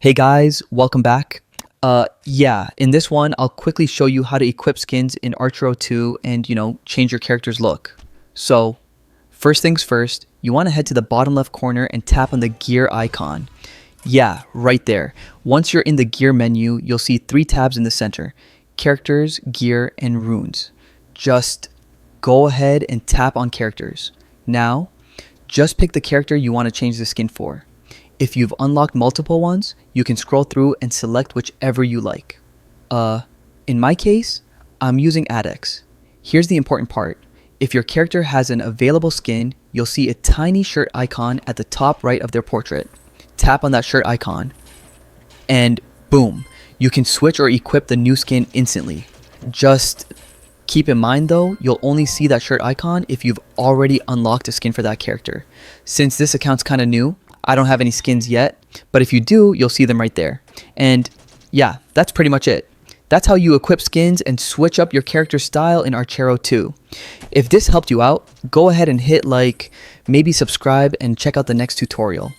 Hey guys, welcome back. In this one, I'll quickly show you how to equip skins in Archero 2 and, change your character's look. So, first things first, you want to head to the bottom left corner and tap on the gear icon. Yeah, right there. Once you're in the gear menu, you'll see 3 tabs in the center: characters, gear, and runes. Just go ahead and tap on characters. Now, just pick the character you want to change the skin for. If you've unlocked multiple ones, you can scroll through and select whichever you like. In my case, I'm using Adex. Here's the important part. If your character has an available skin, you'll see a tiny shirt icon at the top right of their portrait. Tap on that shirt icon, and boom, you can switch or equip the new skin instantly. Just keep in mind though, you'll only see that shirt icon if you've already unlocked a skin for that character. Since this account's kind of new, I don't have any skins yet, but if you do, you'll see them right there. And yeah, that's pretty much it. That's how you equip skins and switch up your character style in Archero 2. If this helped you out, go ahead and hit like, maybe subscribe, and check out the next tutorial.